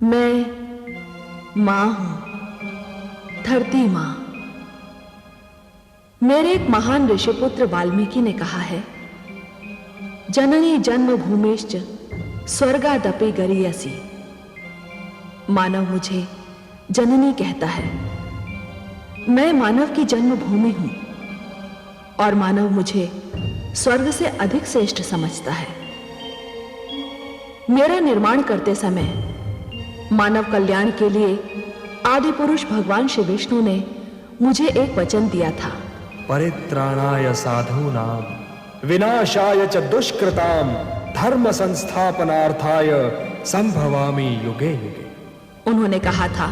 मैं मां हूं, धरती मां। मेरे एक महान ऋषिपुत्र वाल्मीकि ने कहा है, जननी जन्म भूमिश्च स्वर्गादपि गरीयसी। मानव मुझे जननी कहता है। मैं मानव की जन्मभूमि हूं और मानव मुझे स्वर्ग से अधिक श्रेष्ठ समझता है। मेरा निर्माण करते समय मानव कल्याण के लिए आदि पुरुष भगवान श्री विष्णु ने मुझे एक वचन दिया था, परित्राणाय साधूनां विनाशाय च दुष्कृतां धर्म संस्थापनार्थाय संभवामि युगे युगे। उन्होंने कहा था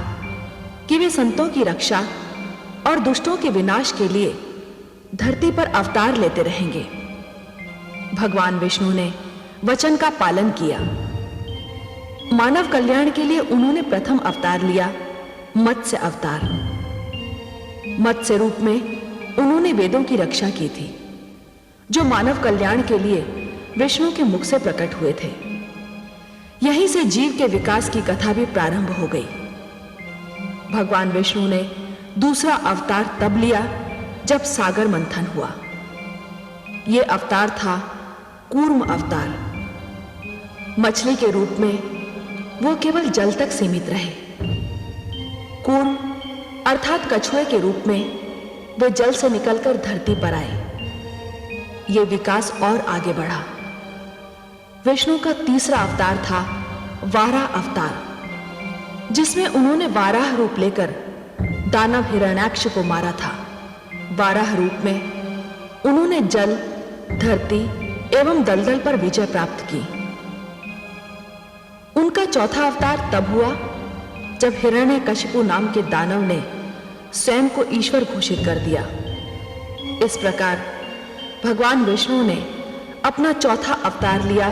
कि वे संतों की रक्षा और दुष्टों के विनाश के लिए धरती पर अवतार लेते रहेंगे। भगवान विष्णु ने वचन का पालन किया। मानव कल्याण के लिए उन्होंने प्रथम अवतार लिया, मत्स्य अवतार। मत्स्य रूप में उन्होंने वेदों की रक्षा की थी, जो मानव कल्याण के लिए विष्णु के मुख से प्रकट हुए थे। यहीं से जीव के विकास की कथा भी प्रारंभ हो गई। भगवान विष्णु ने दूसरा अवतार तब लिया जब सागर मंथन हुआ। यह अवतार था कूर्म अवतार। मछली के रूप में वो केवल जल तक सीमित रहे। कूर्म अर्थात कछुए के रूप में वे जल से निकलकर धरती पर आए। ये विकास और आगे बढ़ा। विष्णु का तीसरा अवतार था वाराह अवतार, जिसमें उन्होंने वाराह रूप लेकर दानव हिरण्याक्ष को मारा था। वाराह रूप में उन्होंने जल, धरती एवं दलदल पर विजय प्राप्त की। उनका चौथा अवतार तब हुआ जब हिरण्यकशिपु नाम के दानव ने स्वयं को ईश्वर घोषित कर दिया। इस प्रकार भगवान विष्णु ने अपना चौथा अवतार लिया,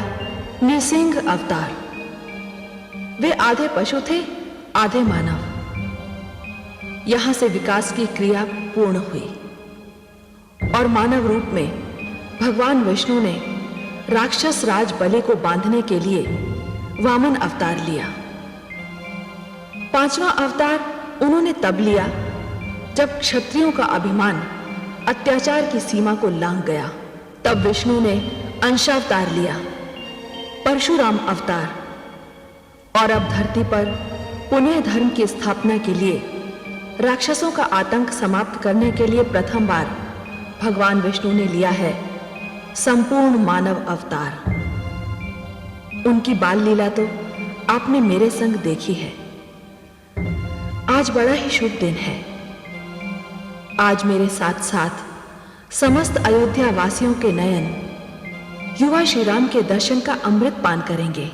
नृसिंह अवतार। वे आधे पशु थे, आधे मानव। यहां से विकास की क्रिया पूर्ण हुई और मानव रूप में भगवान विष्णु ने राक्षस राज बलि को बांधने के लिए वामन अवतार लिया। पांचवा अवतार उन्होंने तब लिया जब क्षत्रियों का अभिमान अत्याचार की सीमा को लांघ गया। तब विष्णु ने अंशावतार लिया, परशुराम अवतार। और अब धरती पर पुनः धर्म की स्थापना के लिए, राक्षसों का आतंक समाप्त करने के लिए प्रथम बार भगवान विष्णु ने लिया है संपूर्ण मानव अवतार। उनकी बाल लीला तो आपने मेरे संग देखी है। आज बड़ा ही शुभ दिन है। आज मेरे साथ साथ समस्त अयोध्या वासियों के नयन युवा श्री राम के दर्शन का अमृत पान करेंगे।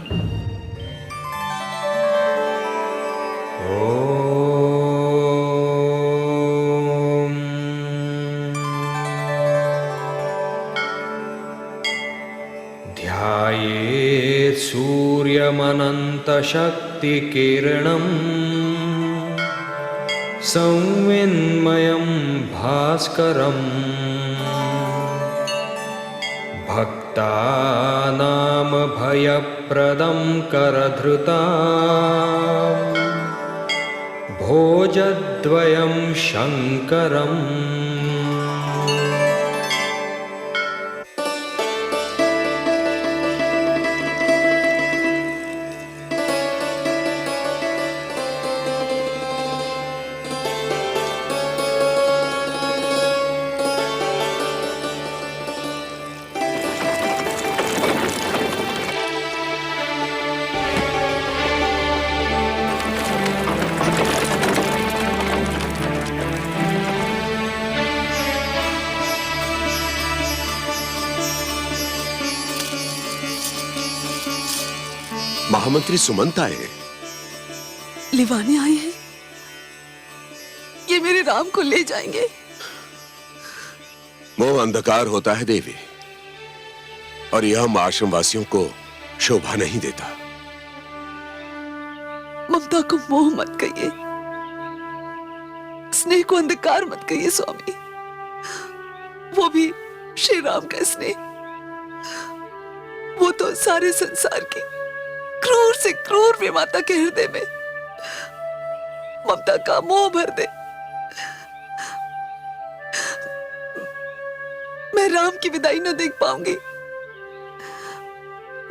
ध्यायेत् सूर्यमनंत शक्ति किरणम् संविन्मयं भास्करम् भक्तानां भयप्रदं करधृता भोजद्वयं शंकरम्। महामंत्री सुमंत आए। लिवाने आए हैं। ये मेरे राम को ले जाएंगे। मोह अंधकार होता है देवी, और यह हम आश्रम वासियों को शोभा नहीं देता। ममता को मोह मत कहिए, स्नेह को अंधकार मत कहिए स्वामी। वो भी श्री राम का स्नेह, वो तो सारे संसार की क्रूर से क्रूर भी माता के हृदय में ममता का मोह भर दे। मैं राम की विदाई न देख पाऊंगी।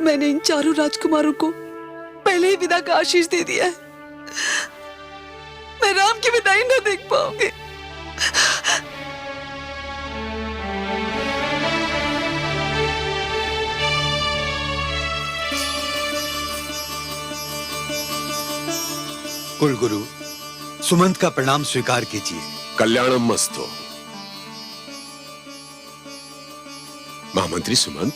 मैंने इन चारों राजकुमारों को पहले ही विदा का आशीष दे दिया है। मैं राम की विदाई न देख पाऊंगी। कुलगुरु, सुमंत का प्रणाम स्वीकार कीजिए। कल्याणम मस्तु। महामंत्री सुमंत,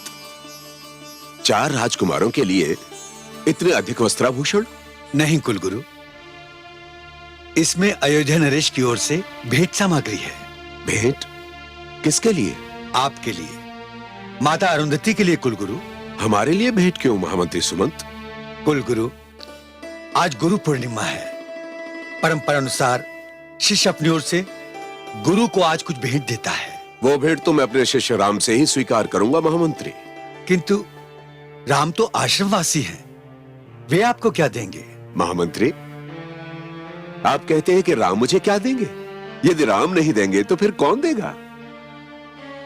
4 राजकुमारों के लिए इतने अधिक वस्त्राभूषण? नहीं कुलगुरु, इसमें अयोध्या नरेश की ओर से भेंट सामग्री है। भेंट? किसके लिए? आपके लिए, माता अरुंधति के लिए कुलगुरु। हमारे लिए भेंट क्यों महामंत्री सुमंत? कुलगुरु, आज गुरु पूर्णिमा है। परंपरा अनुसार शिष्य अपनी ओर से गुरु को आज कुछ भेंट देता है। वो भेंट तो मैं अपने शिष्य राम से ही स्वीकार करूंगा महामंत्री। किंतु राम तो आश्रमवासी हैं, वे आपको क्या देंगे? महामंत्री, आप कहते हैं कि राम मुझे क्या देंगे? यदि राम नहीं देंगे तो फिर कौन देगा?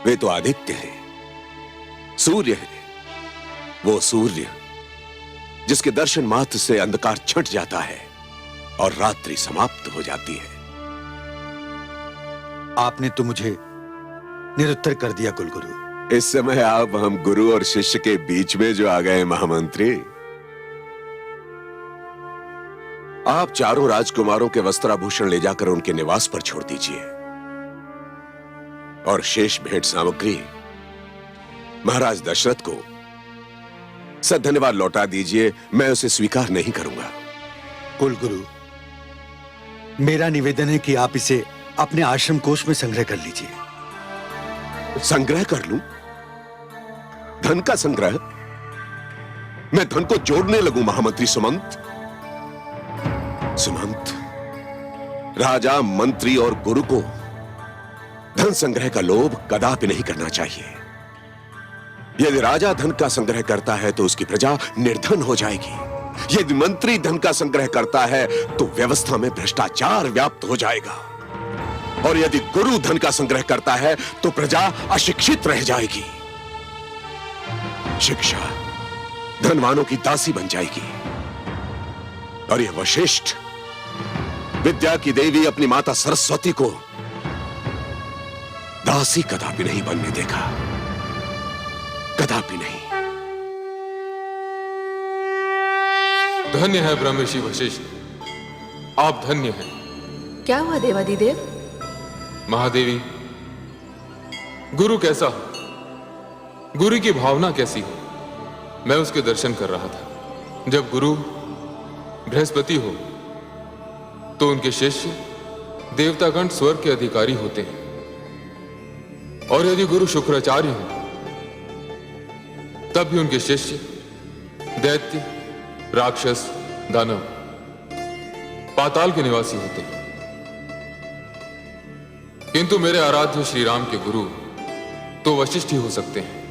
वे तो आदित्य हैं, सूर्य है। वो सूर्य जिसके दर्शन मात्र से अंधकार छंट जाता है और रात्रि समाप्त हो जाती है। आपने तो मुझे निरुत्तर कर दिया कुलगुरु। इस समय आप हम गुरु और शिष्य के बीच में जो आ गए महामंत्री। आप चारों राजकुमारों के वस्त्राभूषण ले जाकर उनके निवास पर छोड़ दीजिए और शेष भेंट सामग्री महाराज दशरथ को सधन्यवाद लौटा दीजिए। मैं उसे स्वीकार नहीं करूंगा। कुलगुरु, मेरा निवेदन है कि आप इसे अपने आश्रम कोष में संग्रह कर लीजिए। संग्रह कर लूं? धन का संग्रह? मैं धन को जोड़ने लगूं महामंत्री सुमंत? सुमंत, राजा, मंत्री और गुरु को धन संग्रह का लोभ कदापि नहीं करना चाहिए। यदि राजा धन का संग्रह करता है तो उसकी प्रजा निर्धन हो जाएगी। यदि मंत्री धन का संग्रह करता है तो व्यवस्था में भ्रष्टाचार व्याप्त हो जाएगा। और यदि गुरु धन का संग्रह करता है तो प्रजा अशिक्षित रह जाएगी। शिक्षा धनवानों की दासी बन जाएगी। और यह वशिष्ठ विद्या की देवी अपनी माता सरस्वती को दासी कदापि नहीं बनने देगा, कदापि नहीं। धन्य है ब्रह्मर्षि वशिष्ठ, आप धन्य हैं। क्या हुआ देवादिदेव? महादेवी, गुरु कैसा हो, गुरु की भावना कैसी हो, मैं उसके दर्शन कर रहा था। जब गुरु बृहस्पति हो तो उनके शिष्य देवतागण स्वर्ग के अधिकारी होते हैं, और यदि गुरु शुक्राचार्य हो तब भी उनके शिष्य दैत्य, राक्षस, दानव, पाताल के निवासी होते हैं। किंतु मेरे आराध्य श्री राम के गुरु तो वशिष्ठ ही हो सकते हैं।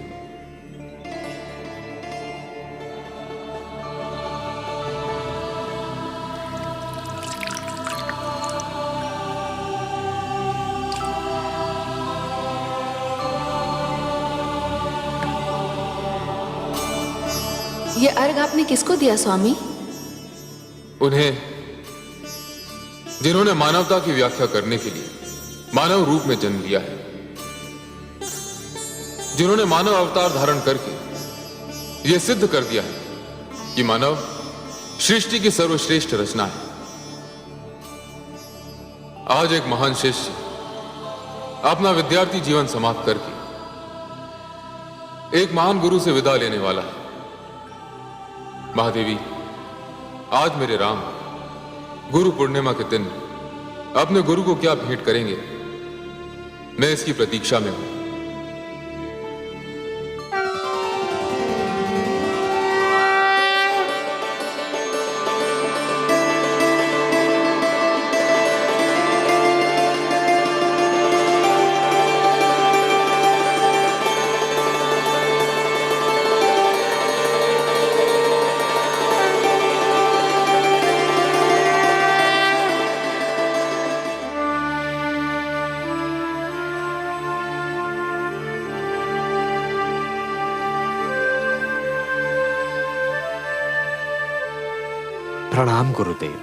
ये अर्घ आपने किसको दिया स्वामी? उन्हें जिन्होंने मानवता की व्याख्या करने के लिए मानव रूप में जन्म लिया है, जिन्होंने मानव अवतार धारण करके यह सिद्ध कर दिया है कि मानव सृष्टि की सर्वश्रेष्ठ रचना है। आज एक महान शिष्य अपना विद्यार्थी जीवन समाप्त करके एक महान गुरु से विदा लेने वाला है। महादेवी, आज मेरे राम गुरु पूर्णिमा के दिन अपने गुरु को क्या भेंट करेंगे, मैं इसकी प्रतीक्षा में हूं। प्रणाम गुरुदेव।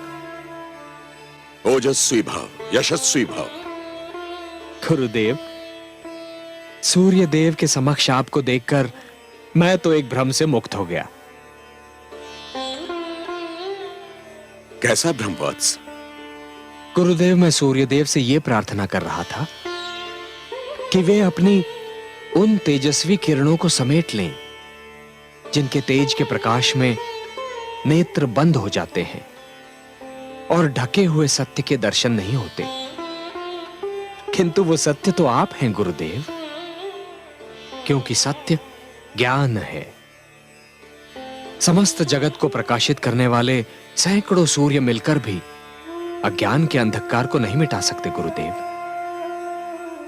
ओजस्वी भव, यशस्वी भव। गुरुदेव, सूर्य देव के समक्ष आपको देखकर मैं तो एक भ्रम से मुक्त हो गया। कैसा ब्रह्मवत्स? गुरुदेव, मैं सूर्यदेव से यह प्रार्थना कर रहा था कि वे अपनी उन तेजस्वी किरणों को समेट लें जिनके तेज के प्रकाश में नेत्र बंद हो जाते हैं और ढके हुए सत्य के दर्शन नहीं होते। किंतु वो सत्य तो आप हैं गुरुदेव, क्योंकि सत्य ज्ञान है। समस्त जगत को प्रकाशित करने वाले सैकड़ों सूर्य मिलकर भी अज्ञान के अंधकार को नहीं मिटा सकते गुरुदेव।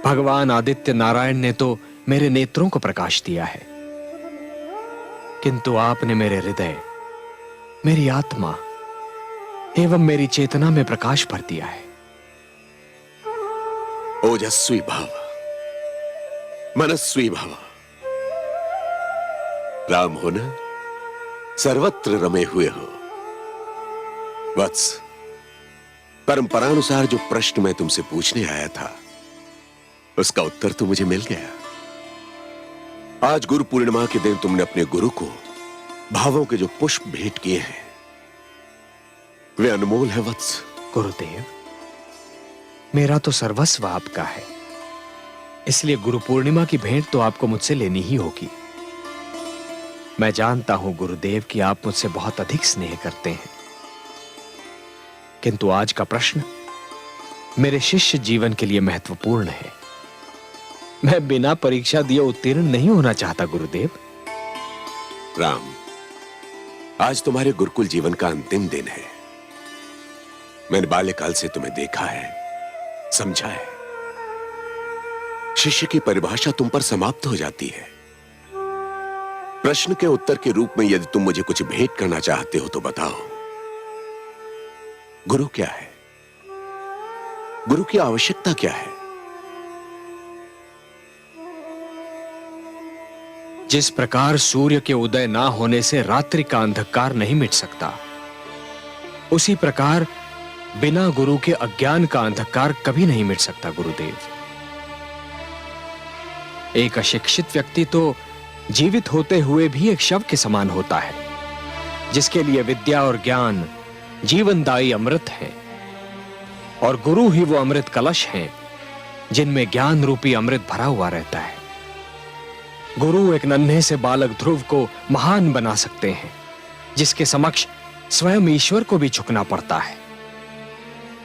भगवान आदित्य नारायण ने तो मेरे नेत्रों को प्रकाश दिया है, किंतु आपने मेरे हृदय, मेरी आत्मा एवं मेरी चेतना में प्रकाश भर दिया है। ओजस्वी भव, मनस्वी भव। राम हो ना, सर्वत्र रमे हुए हो। वत्स, परंपरानुसार जो प्रश्न मैं तुमसे पूछने आया था उसका उत्तर तो मुझे मिल गया। आज गुरु पूर्णिमा के दिन तुमने अपने गुरु को भावों के जो पुष्प भेंट किए हैं वे अनमोल है वत्स। गुरुदेव, मेरा तो सर्वस्व आपका है, इसलिए गुरु पूर्णिमा की भेंट तो आपको मुझसे लेनी ही होगी। मैं जानता हूं गुरुदेव कि आप मुझसे बहुत अधिक स्नेह करते हैं, किंतु आज का प्रश्न मेरे शिष्य जीवन के लिए महत्वपूर्ण है। मैं बिना परीक्षा दिए उत्तीर्ण नहीं होना चाहता गुरुदेव। राम, आज तुम्हारे गुरुकुल जीवन का अंतिम दिन है। मैंने बाल्यकाल से तुम्हें देखा है, समझा है। शिष्य की परिभाषा तुम पर समाप्त हो जाती है। प्रश्न के उत्तर के रूप में यदि तुम मुझे कुछ भेंट करना चाहते हो तो बताओ, गुरु क्या है? गुरु की आवश्यकता क्या है? जिस प्रकार सूर्य के उदय ना होने से रात्रि का अंधकार नहीं मिट सकता, उसी प्रकार बिना गुरु के अज्ञान का अंधकार कभी नहीं मिट सकता गुरुदेव। एक अशिक्षित व्यक्ति तो जीवित होते हुए भी एक शव के समान होता है, जिसके लिए विद्या और ज्ञान जीवनदायी अमृत है, और गुरु ही वो अमृत कलश हैं जिनमें ज्ञान रूपी अमृत भरा हुआ रहता है। गुरु एक नन्हे से बालक ध्रुव को महान बना सकते हैं, जिसके समक्ष स्वयं ईश्वर को भी झुकना पड़ता है।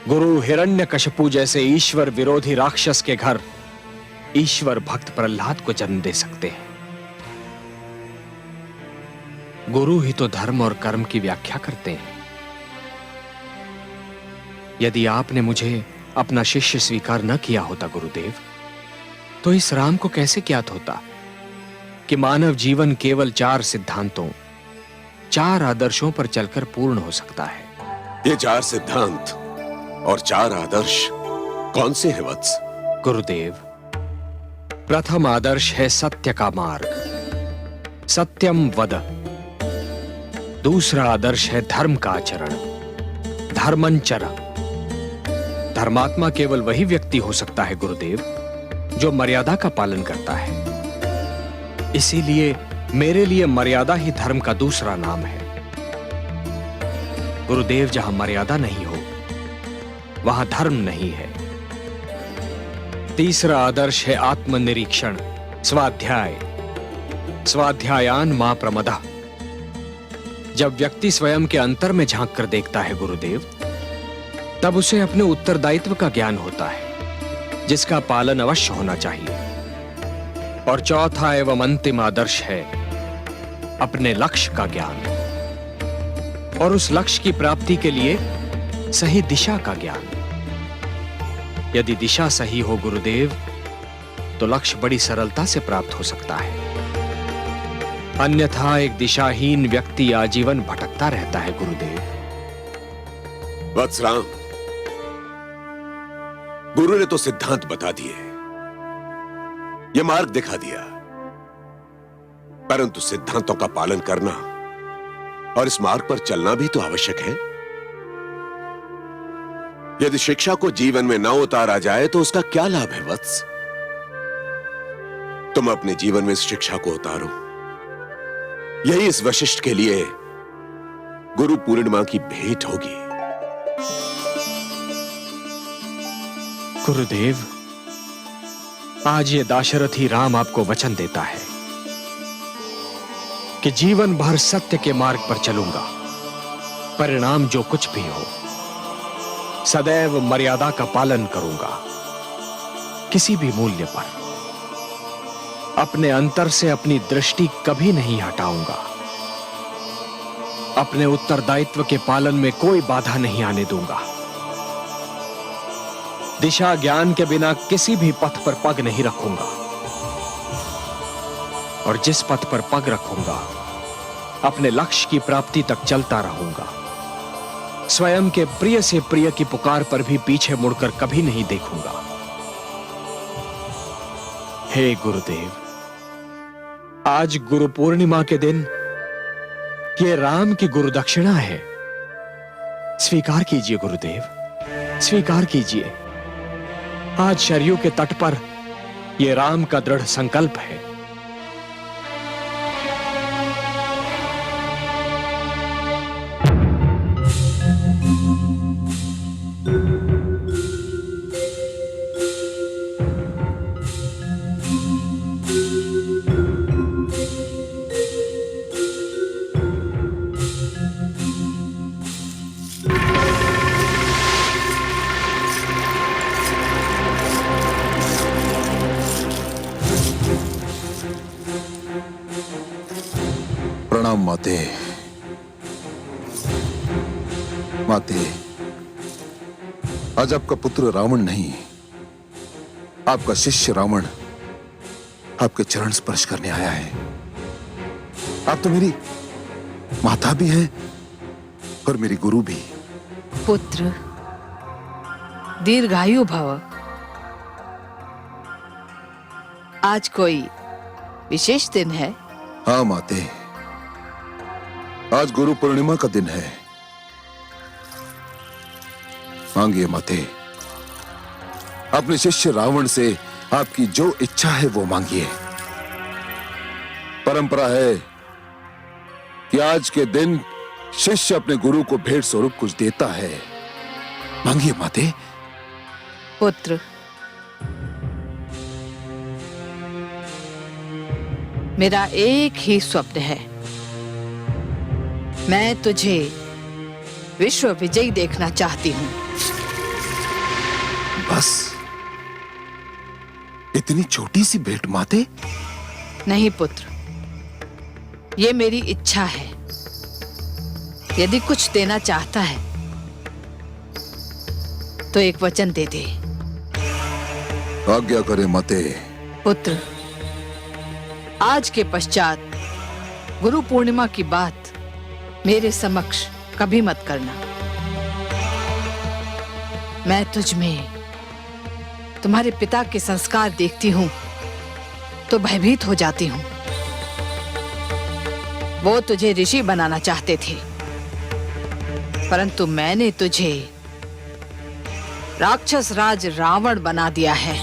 गुरु हिरण्यकशिपु जैसे ईश्वर विरोधी राक्षस के घर ईश्वर भक्त प्रहलाद को जन्म दे सकते हैं। गुरु ही तो धर्म और कर्म की व्याख्या करते हैं। यदि आपने मुझे अपना शिष्य स्वीकार न किया होता गुरुदेव, तो इस राम को कैसे ज्ञात होता कि मानव जीवन केवल 4 सिद्धांतों, 4 आदर्शों पर चलकर पूर्ण हो सकता है। ये 4 सिद्धांत और 4 आदर्श कौन से हैं वत्स? गुरुदेव, प्रथम आदर्श है सत्य का मार्ग, सत्यम वद। दूसरा आदर्श है धर्म का आचरण, धर्मंचर। धर्मात्मा केवल वही व्यक्ति हो सकता है गुरुदेव जो मर्यादा का पालन करता है। इसीलिए मेरे लिए मर्यादा ही धर्म का दूसरा नाम है। गुरुदेव, जहां मर्यादा नहीं हो वहां धर्म नहीं है। तीसरा आदर्श है आत्मनिरीक्षण, स्वाध्याय। स्वाध्यायान मां प्रमदः। जब व्यक्ति स्वयं के अंतर में झांक कर देखता है गुरुदेव, तब उसे अपने उत्तरदायित्व का ज्ञान होता है, जिसका पालन अवश्य होना चाहिए। और चौथा एवं अंतिम आदर्श है अपने लक्ष्य का ज्ञान, और उस लक्ष्य की प्राप्ति के लिए सही दिशा का ज्ञान। यदि दिशा सही हो गुरुदेव, तो लक्ष्य बड़ी सरलता से प्राप्त हो सकता है। अन्यथा एक दिशाहीन व्यक्ति आजीवन भटकता रहता है गुरुदेव। वत्सराम, गुरु ने तो सिद्धांत बता दिए, यह मार्ग दिखा दिया, परंतु सिद्धांतों का पालन करना और इस मार्ग पर चलना भी तो आवश्यक है। यदि शिक्षा को जीवन में न उतारा जाए तो उसका क्या लाभ है वत्स? तुम अपने जीवन में इस शिक्षा को उतारो। यही इस वशिष्ठ के लिए गुरु पूर्णिमा की भेंट होगी। गुरुदेव, आज ये दाशरथी राम आपको वचन देता है कि जीवन भर सत्य के मार्ग पर चलूंगा। परिणाम जो कुछ भी हो, सदैव मर्यादा का पालन करूंगा। किसी भी मूल्य पर अपने अंतर से अपनी दृष्टि कभी नहीं हटाऊंगा। अपने उत्तरदायित्व के पालन में कोई बाधा नहीं आने दूंगा। दिशा ज्ञान के बिना किसी भी पथ पर पग नहीं रखूंगा, और जिस पथ पर पग रखूंगा अपने लक्ष्य की प्राप्ति तक चलता रहूंगा। स्वयं के प्रिय से प्रिय की पुकार पर भी पीछे मुड़कर कभी नहीं देखूंगा। हे गुरुदेव, आज गुरु पूर्णिमा के दिन ये राम की गुरु दक्षिणा है। स्वीकार कीजिए गुरुदेव, स्वीकार कीजिए। आज शरयू के तट पर यह राम का दृढ़ संकल्प है। प्रणाम माते। माते, आज आपका पुत्र रावण नहीं, आपका शिष्य रावण आपके चरण स्पर्श करने आया है। आप तो मेरी माता भी हैं और मेरी गुरु भी। पुत्र, दीर्घायु भव। आज कोई विशेष दिन है? हाँ माते, आज गुरु पूर्णिमा का दिन है। मांगिए माते, अपने शिष्य रावण से आपकी जो इच्छा है वो मांगिए। परंपरा है कि आज के दिन शिष्य अपने गुरु को भेंट स्वरूप कुछ देता है। मांगिए माते। पुत्र, मेरा एक ही स्वप्न है। मैं तुझे विश्व विजयी देखना चाहती हूं। बस इतनी छोटी सी भेंट माते? नहीं पुत्र, ये मेरी इच्छा है। यदि कुछ देना चाहता है तो एक वचन दे दे। आज्ञा करे माते। पुत्र, आज के पश्चात गुरु पूर्णिमा की बात मेरे समक्ष कभी मत करना। मैं तुझ में तुम्हारे पिता के संस्कार देखती हूं तो भयभीत हो जाती हूं। वो तुझे ऋषि बनाना चाहते थे, परंतु मैंने तुझे राक्षस राज रावण बना दिया है।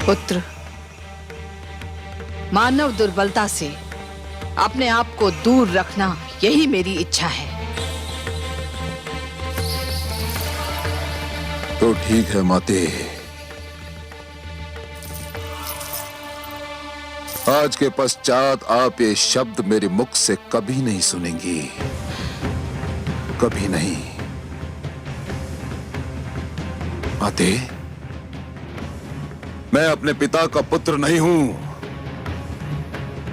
पुत्र, मानव दुर्बलता से अपने आप को दूर रखना यही मेरी इच्छा है। तो ठीक है माते। आज के पश्चात आप ये शब्द मेरे मुख से कभी नहीं सुनेंगी, कभी नहीं। माते, मैं अपने पिता का पुत्र नहीं हूं,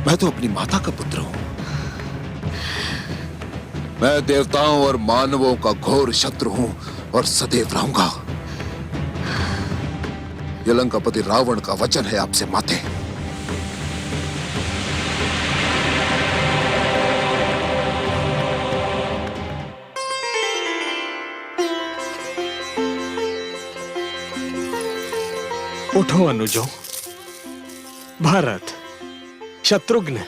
मैं तो अपनी माता का पुत्र हूं। मैं देवताओं और मानवों का घोर शत्रु हूं और सदैव रहूंगा। यह लंकापति रावण का वचन है आपसे माते। उठो अनुजो। भरत, शत्रुघ्न,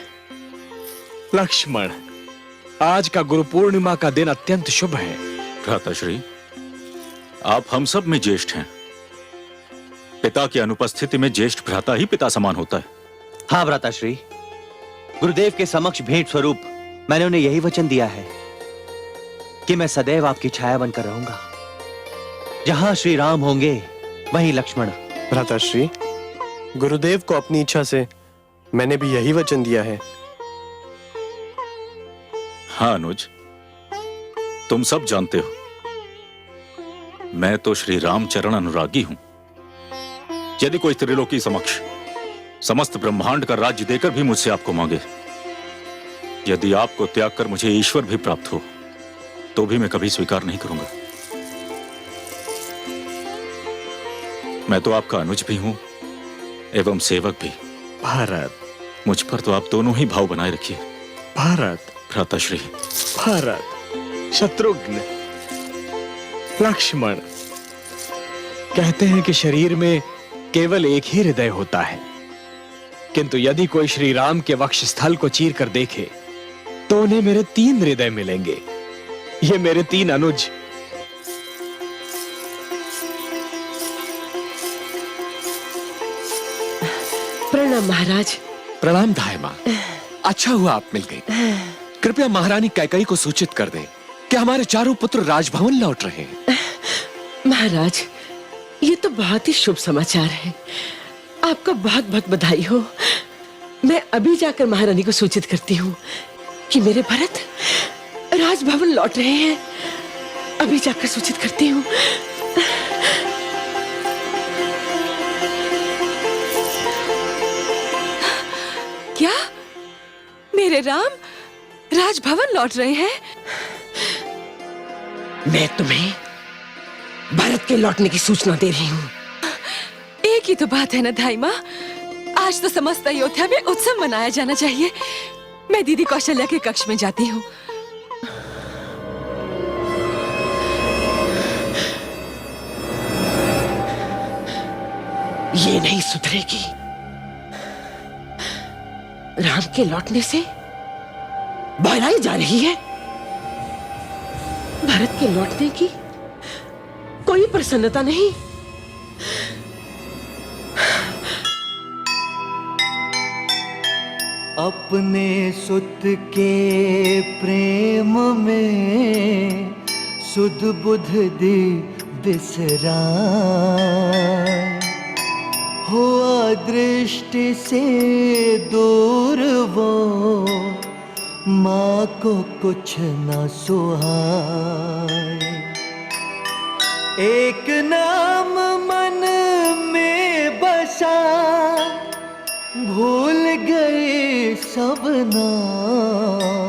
लक्ष्मण, आज का गुरु पूर्णिमा का दिन अत्यंत शुभ है। भ्राताश्री, आप हम सब में ज्येष्ठ हैं। पिता की अनुपस्थिति में ज्येष्ठ भ्राता ही पिता समान होता है। हाँ भ्राताश्री, गुरुदेव के समक्ष भेंट स्वरूप मैंने उन्हें यही वचन दिया है कि मैं सदैव आपकी छाया बनकर रहूंगा। जहां श्री राम होंगे वहीं लक्ष्मण। भ्राताश्री, गुरुदेव को अपनी इच्छा से मैंने भी यही वचन दिया है। हाँ अनुज, तुम सब जानते हो मैं तो श्री रामचरण अनुरागी हूं। यदि कोई त्रिलोकी समक्ष समस्त ब्रह्मांड का राज्य देकर भी मुझसे आपको मांगे, यदि आपको त्याग कर मुझे ईश्वर भी प्राप्त हो, तो भी मैं कभी स्वीकार नहीं करूंगा। मैं तो आपका अनुज भी हूं एवं सेवक भी। भारत, मुझ पर तो आप दोनों ही भाव बनाए रखिए। भारत, भ्राताश्री। भारत, शत्रुघ्न, लक्ष्मण। कहते हैं कि शरीर में केवल एक ही हृदय होता है, किंतु यदि कोई श्री राम के वक्ष स्थल को चीर कर देखे तो उन्हें मेरे 3 हृदय मिलेंगे। ये मेरे 3 अनुज। प्रणाम महाराज। प्रणाम धाय मां। अच्छा हुआ आप मिल गई। कृपया महारानी कैकई को सूचित कर दें कि हमारे चारों पुत्र राजभवन लौट रहे हैं। महाराज, ये तो बहुत ही शुभ समाचार है। आपको बहुत बहुत बधाई हो। मैं अभी जाकर महारानी को सूचित करती हूँ कि मेरे भरत राजभवन लौट रहे हैं। अभी जाकर सूचित करती हूँ। क्या मेरे राम राजभवन लौट रहे हैं? मैं तुम्हें भारत के लौटने की सूचना दे रही हूँ। एक ही तो बात है ना धाई माँ, आज तो समस्त अयोध्या में उत्सव मनाया जाना चाहिए। मैं दीदी कौशल्या के कक्ष में जाती हूँ। ये नहीं सुधरेगी। राम के लौटने से बहलाई जा रही है। भारत के लौटने की कोई प्रसन्नता नहीं। अपने सुत के प्रेम में सुध बुध दी बिसराए, हुआ दृष्टि से दूर वो माँ को कुछ न सुहाए। एक नाम मन में बसा, भूल गए सब नाम।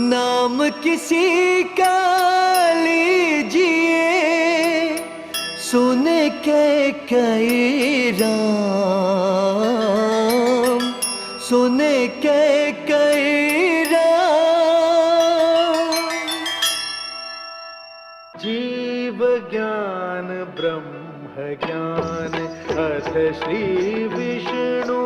नाम किसी का लीजिए, सुने कई राम, सुने कई राम। जीव ज्ञान ब्रह्म ज्ञान अथ श्री विष्णु